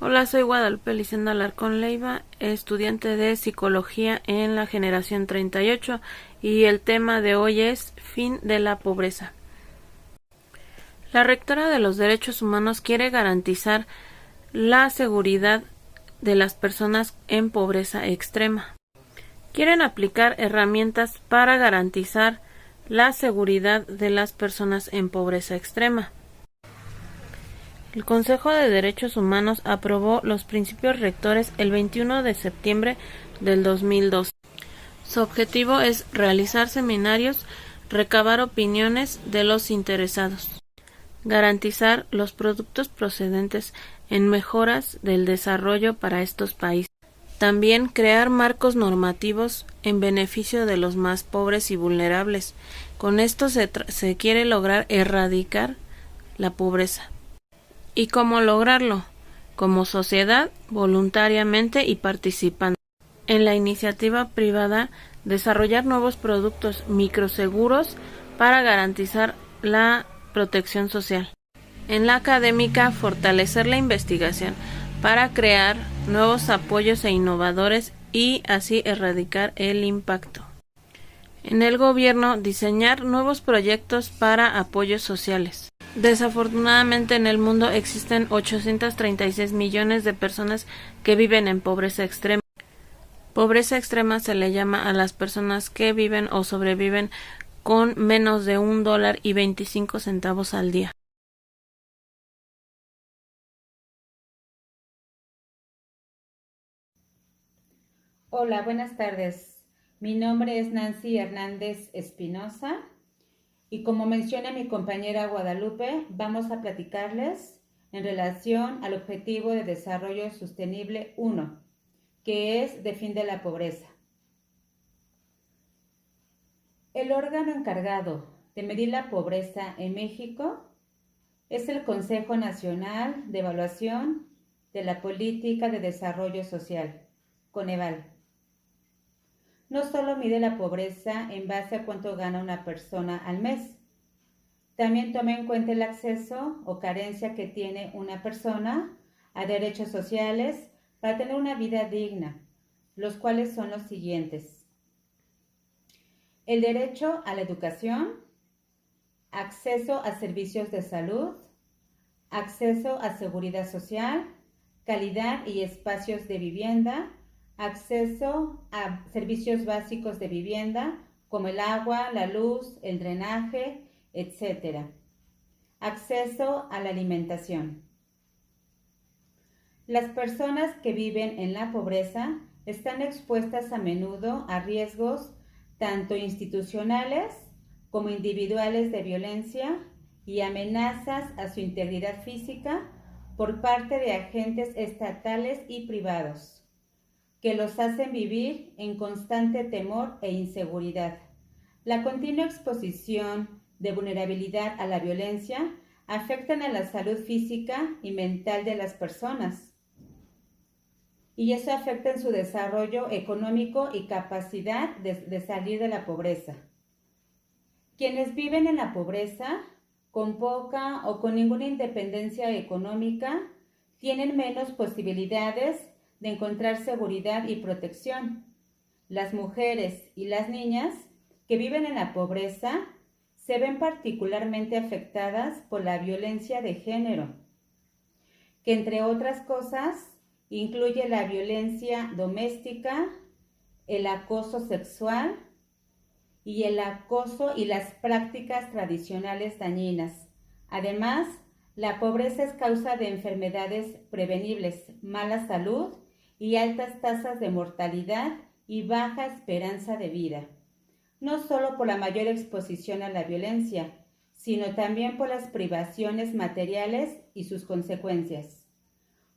Hola, soy Guadalupe Licenda Alarcón Leiva, estudiante de Psicología en la generación 38 y el tema de hoy es Fin de la pobreza. La rectora de los Derechos Humanos quiere garantizar la seguridad de las personas en pobreza extrema. Quieren aplicar herramientas para garantizar la seguridad de las personas en pobreza extrema. El Consejo de Derechos Humanos aprobó los principios rectores el 21 de septiembre del 2002. Su objetivo es realizar seminarios, recabar opiniones de los interesados, garantizar los productos procedentes en mejoras del desarrollo para estos países. También crear marcos normativos en beneficio de los más pobres y vulnerables. Con esto se quiere lograr erradicar la pobreza. ¿Y cómo lograrlo? Como sociedad, voluntariamente y participando. En la iniciativa privada, desarrollar nuevos productos microseguros para garantizar la protección social. En la académica, fortalecer la investigación para crear nuevos apoyos e innovadores y así erradicar el impacto. En el gobierno, diseñar nuevos proyectos para apoyos sociales. Desafortunadamente en el mundo existen 836 millones de personas que viven en pobreza extrema. Pobreza extrema se le llama a las personas que viven o sobreviven con menos de $1.25 al día. Hola, buenas tardes. Mi nombre es Nancy Hernández Espinosa y como menciona mi compañera Guadalupe, vamos a platicarles en relación al Objetivo de Desarrollo Sostenible 1, que es de fin de la pobreza. El órgano encargado de medir la pobreza en México es el Consejo Nacional de Evaluación de la Política de Desarrollo Social, Coneval. No solo mide la pobreza en base a cuánto gana una persona al mes, también toma en cuenta el acceso o carencia que tiene una persona a derechos sociales para tener una vida digna, los cuales son los siguientes: el derecho a la educación, acceso a servicios de salud, acceso a seguridad social, calidad y espacios de vivienda, acceso a servicios básicos de vivienda como el agua, la luz, el drenaje, etc. Acceso a la alimentación. Las personas que viven en la pobreza están expuestas a menudo a riesgos tanto institucionales como individuales de violencia y amenazas a su integridad física por parte de agentes estatales y privados, que los hacen vivir en constante temor e inseguridad. La continua exposición de vulnerabilidad a la violencia afectan a la salud física y mental de las personas, y eso afecta en su desarrollo económico y capacidad de salir de la pobreza. Quienes viven en la pobreza, con poca o con ninguna independencia económica, tienen menos posibilidades de encontrar seguridad y protección. Las mujeres y las niñas que viven en la pobreza se ven particularmente afectadas por la violencia de género, que entre otras cosas incluye la violencia doméstica, el acoso sexual y el acoso y las prácticas tradicionales dañinas. Además, la pobreza es causa de enfermedades prevenibles, mala salud y altas tasas de mortalidad y baja esperanza de vida, no solo por la mayor exposición a la violencia, sino también por las privaciones materiales y sus consecuencias,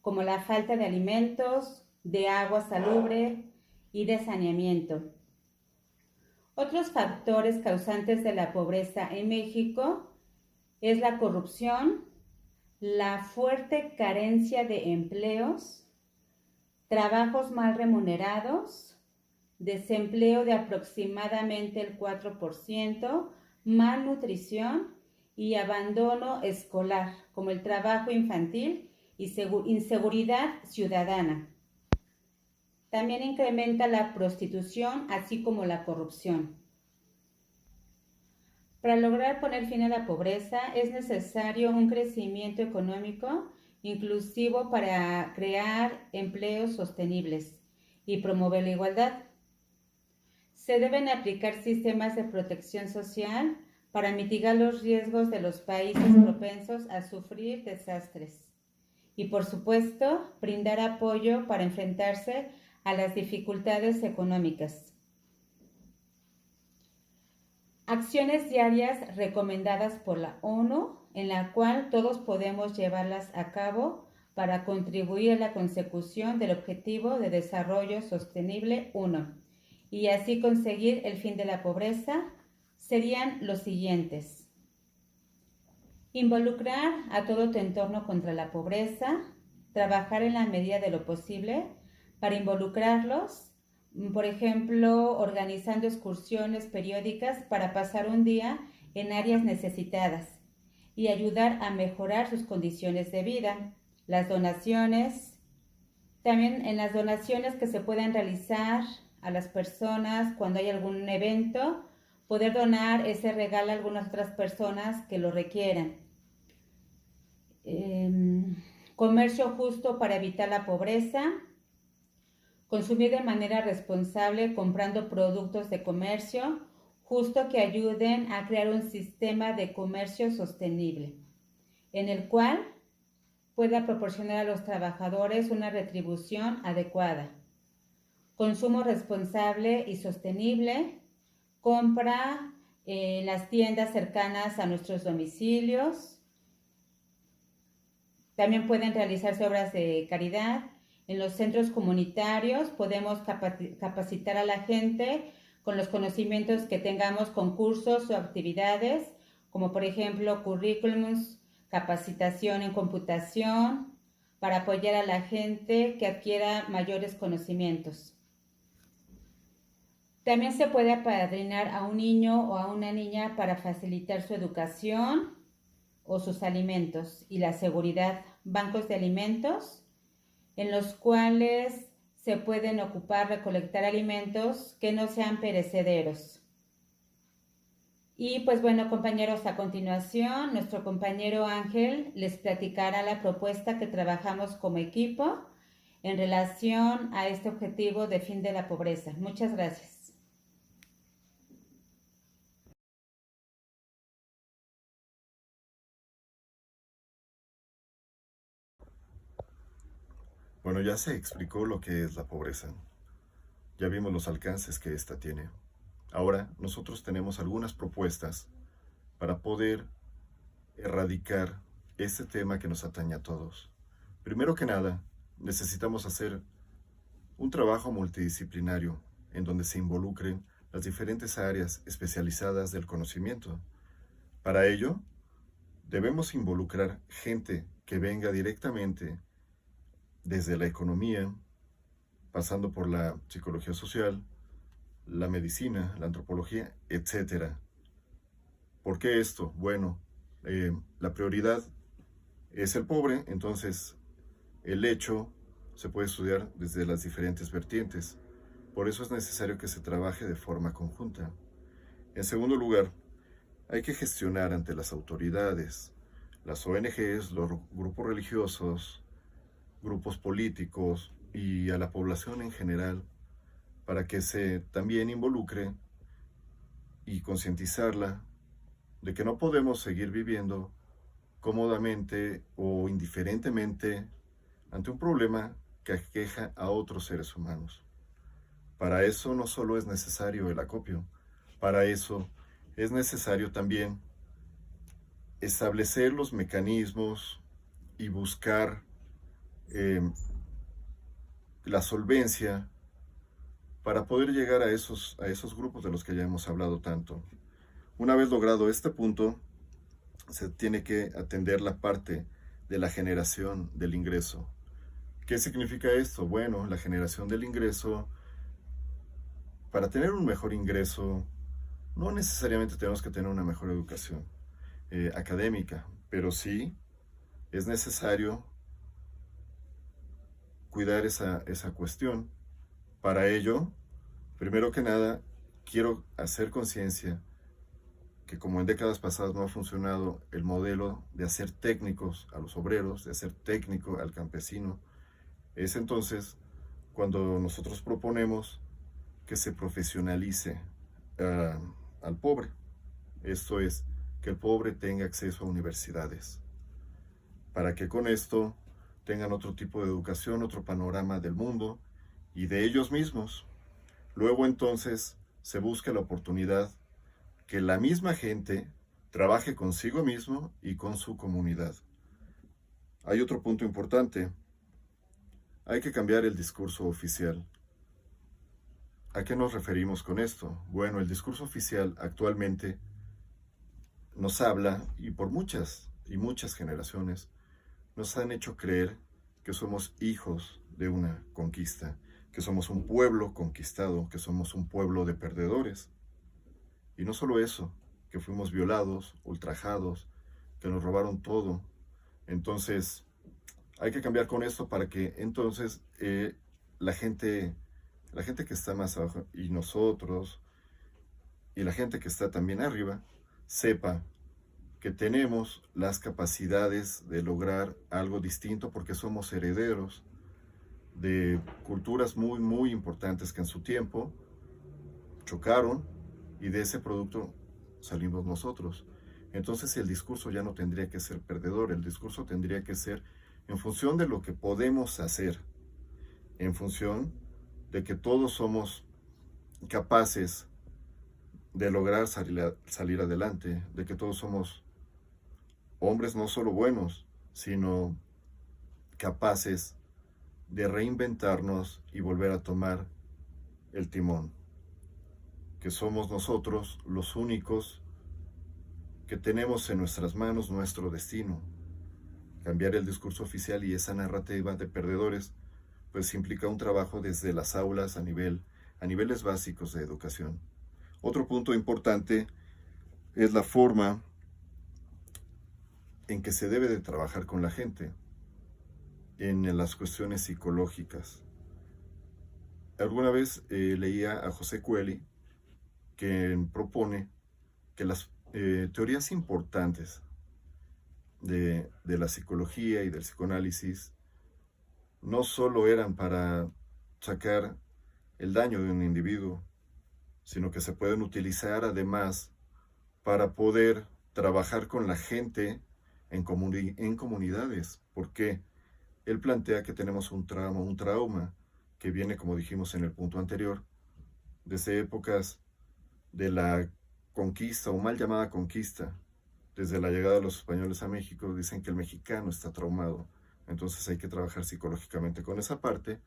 como la falta de alimentos, de agua salubre y de saneamiento. Otros factores causantes de la pobreza en México es la corrupción, la fuerte carencia de empleos, trabajos mal remunerados, desempleo de aproximadamente el 4%, malnutrición y abandono escolar, como el trabajo infantil y inseguridad ciudadana. También incrementa la prostitución, así como la corrupción. Para lograr poner fin a la pobreza es necesario un crecimiento económico inclusivo para crear empleos sostenibles y promover la igualdad. Se deben aplicar sistemas de protección social para mitigar los riesgos de los países propensos a sufrir desastres. Y por supuesto, brindar apoyo para enfrentarse a las dificultades económicas. Acciones diarias recomendadas por la ONU, en la cual todos podemos llevarlas a cabo para contribuir a la consecución del Objetivo de Desarrollo Sostenible 1 y así conseguir el fin de la pobreza, serían los siguientes. Involucrar a todo tu entorno contra la pobreza, trabajar en la medida de lo posible para involucrarlos, por ejemplo, organizando excursiones periódicas para pasar un día en áreas necesitadas y ayudar a mejorar sus condiciones de vida. Las donaciones, también en las donaciones que se pueden realizar a las personas cuando hay algún evento, poder donar ese regalo a algunas otras personas que lo requieran. Comercio justo para evitar la pobreza. Consumir de manera responsable comprando productos de comercio justo que ayuden a crear un sistema de comercio sostenible, en el cual pueda proporcionar a los trabajadores una retribución adecuada. Consumo responsable y sostenible. Compra en las tiendas cercanas a nuestros domicilios. También pueden realizarse obras de caridad. En los centros comunitarios podemos capacitar a la gente con los conocimientos que tengamos con cursos o actividades, como por ejemplo currículums, capacitación en computación, para apoyar a la gente que adquiera mayores conocimientos. También se puede apadrinar a un niño o a una niña para facilitar su educación o sus alimentos y la seguridad. Bancos de alimentos, en los cuales se pueden ocupar recolectar alimentos que no sean perecederos. Y pues bueno, compañeros, a continuación nuestro compañero Ángel les platicará la propuesta que trabajamos como equipo en relación a este objetivo de fin de la pobreza. Muchas gracias. Bueno, ya se explicó lo que es la pobreza. Ya vimos los alcances que ésta tiene. Ahora nosotros tenemos algunas propuestas para poder erradicar este tema que nos atañe a todos. Primero que nada, necesitamos hacer un trabajo multidisciplinario en donde se involucren las diferentes áreas especializadas del conocimiento. Para ello, debemos involucrar gente que venga directamente desde la economía, pasando por la psicología social, la medicina, la antropología, etc. ¿Por qué esto? Bueno, la prioridad es el pobre, entonces el hecho se puede estudiar desde las diferentes vertientes. Por eso es necesario que se trabaje de forma conjunta. En segundo lugar, hay que gestionar ante las autoridades, las ONGs, los grupos religiosos, grupos políticos y a la población en general para que se también involucre y concientizarla de que no podemos seguir viviendo cómodamente o indiferentemente ante un problema que aqueja a otros seres humanos. Para eso no solo es necesario el acopio, para eso es necesario también establecer los mecanismos y buscar la solvencia para poder llegar a esos grupos de los que ya hemos hablado tanto. Una vez logrado este punto, se tiene que atender la parte de la generación del ingreso. ¿Qué significa esto? Bueno, la generación del ingreso, para tener un mejor ingreso, no necesariamente tenemos que tener una mejor educación académica, pero sí es necesario cuidar esa cuestión. Para ello, primero que nada, quiero hacer conciencia que como en décadas pasadas no ha funcionado el modelo de hacer técnicos a los obreros, de hacer técnico al campesino, es entonces cuando nosotros proponemos que se profesionalice al pobre. Esto es, que el pobre tenga acceso a universidades, para que con esto tengan otro tipo de educación, otro panorama del mundo y de ellos mismos. Luego entonces se busca la oportunidad que la misma gente trabaje consigo mismo y con su comunidad. Hay otro punto importante. Hay que cambiar el discurso oficial. ¿A qué nos referimos con esto? Bueno, el discurso oficial actualmente nos habla, y por muchas y muchas generaciones, nos han hecho creer que somos hijos de una conquista, que somos un pueblo conquistado, que somos un pueblo de perdedores. Y no solo eso, que fuimos violados, ultrajados, que nos robaron todo. Entonces, hay que cambiar con esto para que entonces la gente que está más abajo y nosotros y la gente que está también arriba sepa que tenemos las capacidades de lograr algo distinto porque somos herederos de culturas muy, muy importantes que en su tiempo chocaron y de ese producto salimos nosotros. Entonces el discurso ya no tendría que ser perdedor, el discurso tendría que ser en función de lo que podemos hacer, en función de que todos somos capaces de lograr salir adelante, de que todos somos hombres no solo buenos, sino capaces de reinventarnos y volver a tomar el timón, que somos nosotros los únicos que tenemos en nuestras manos nuestro destino. Cambiar el discurso oficial y esa narrativa de perdedores pues implica un trabajo desde las aulas a niveles básicos de educación. Otro punto importante es la forma en que se debe de trabajar con la gente, en las cuestiones psicológicas. Alguna vez leía a José Coeli, que propone que las teorías importantes de la psicología y del psicoanálisis no solo eran para sacar el daño de un individuo, sino que se pueden utilizar además para poder trabajar con la gente en comunidades, porque él plantea que tenemos un trauma que viene, como dijimos en el punto anterior, desde épocas de la conquista o mal llamada conquista. Desde la llegada de los españoles a México dicen que el mexicano está traumado, entonces hay que trabajar psicológicamente con esa parte,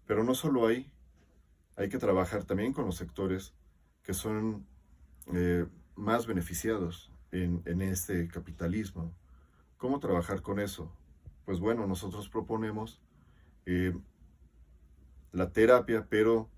pero no solo ahí, hay que trabajar también con los sectores que son más beneficiados en este capitalismo. ¿Cómo trabajar con eso? Pues bueno, nosotros proponemos la terapia, pero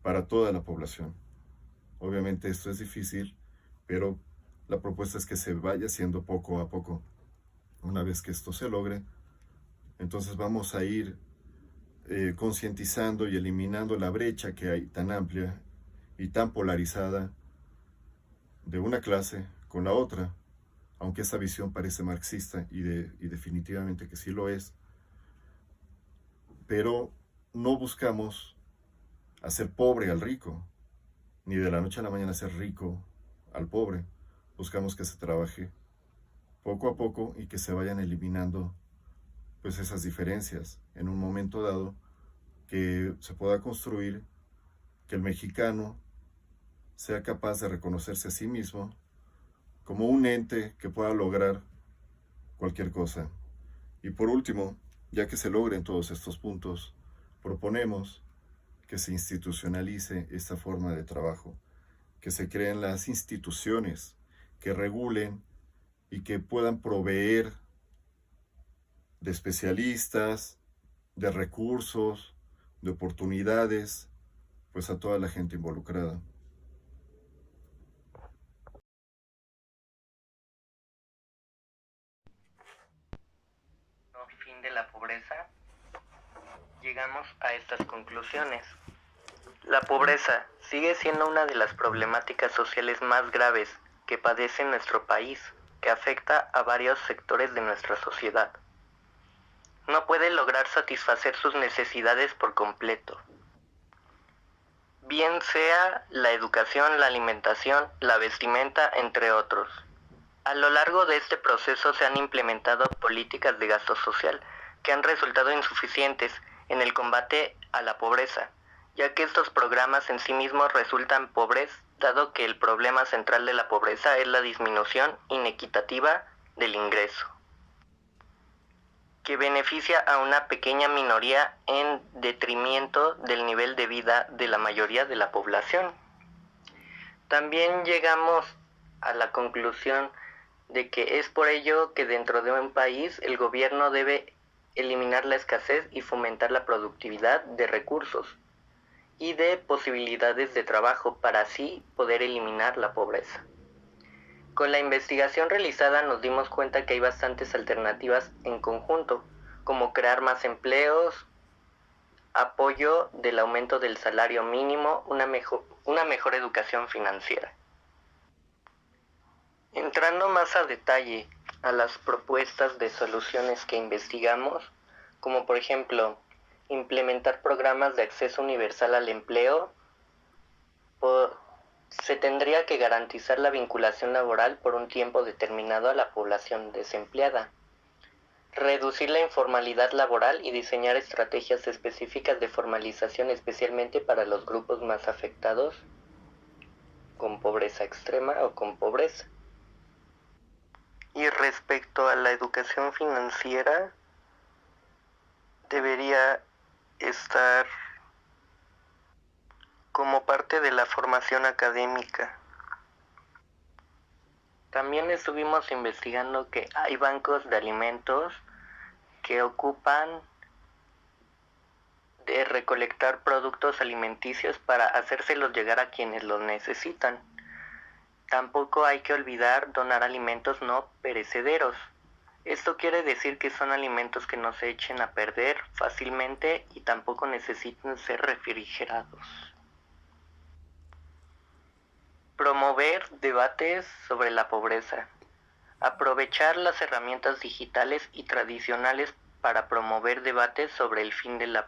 para toda la población. Obviamente esto es difícil, pero la propuesta es que se vaya haciendo poco a poco. Una vez que esto se logre, entonces vamos a ir concientizando y eliminando la brecha que hay tan amplia y tan polarizada de una clase con la otra, aunque esta visión parece marxista y definitivamente que sí lo es, pero no buscamos hacer pobre al rico, ni de la noche a la mañana hacer rico al pobre. Buscamos que se trabaje poco a poco y que se vayan eliminando pues esas diferencias en un momento dado, que se pueda construir, que el mexicano sea capaz de reconocerse a sí mismo como un ente que pueda lograr cualquier cosa. Y por último, ya que se logren todos estos puntos, proponemos que se institucionalice esta forma de trabajo, que se creen las instituciones que regulen y que puedan proveer de especialistas, de recursos, de oportunidades, pues a toda la gente involucrada. Fin de la pobreza llegamos a estas conclusiones. La pobreza sigue siendo una de las problemáticas sociales más graves que padece nuestro país, que afecta a varios sectores de nuestra sociedad. No puede lograr satisfacer sus necesidades por completo, bien sea la educación, la alimentación, la vestimenta, entre otros. A lo largo de este proceso se han implementado políticas de gasto social que han resultado insuficientes en el combate a la pobreza, ya que estos programas en sí mismos resultan pobres, dado que el problema central de la pobreza es la disminución inequitativa del ingreso, que beneficia a una pequeña minoría en detrimento del nivel de vida de la mayoría de la población. También llegamos a la conclusión de que es por ello que dentro de un país el gobierno debe eliminar la escasez y fomentar la productividad de recursos y de posibilidades de trabajo para así poder eliminar la pobreza. Con la investigación realizada nos dimos cuenta que hay bastantes alternativas en conjunto, como crear más empleos, apoyo del aumento del salario mínimo, una mejor educación financiera. Entrando más a detalle a las propuestas de soluciones que investigamos, como por ejemplo, implementar programas de acceso universal al empleo, se tendría que garantizar la vinculación laboral por un tiempo determinado a la población desempleada, reducir la informalidad laboral y diseñar estrategias específicas de formalización especialmente para los grupos más afectados con pobreza extrema o con pobreza. Y respecto a la educación financiera, debería estar como parte de la formación académica. También estuvimos investigando que hay bancos de alimentos que ocupan de recolectar productos alimenticios para hacérselos llegar a quienes los necesitan. Tampoco hay que olvidar donar alimentos no perecederos. Esto quiere decir que son alimentos que no se echen a perder fácilmente y tampoco necesitan ser refrigerados. Promover debates sobre la pobreza. Aprovechar las herramientas digitales y tradicionales para promover debates sobre el fin de la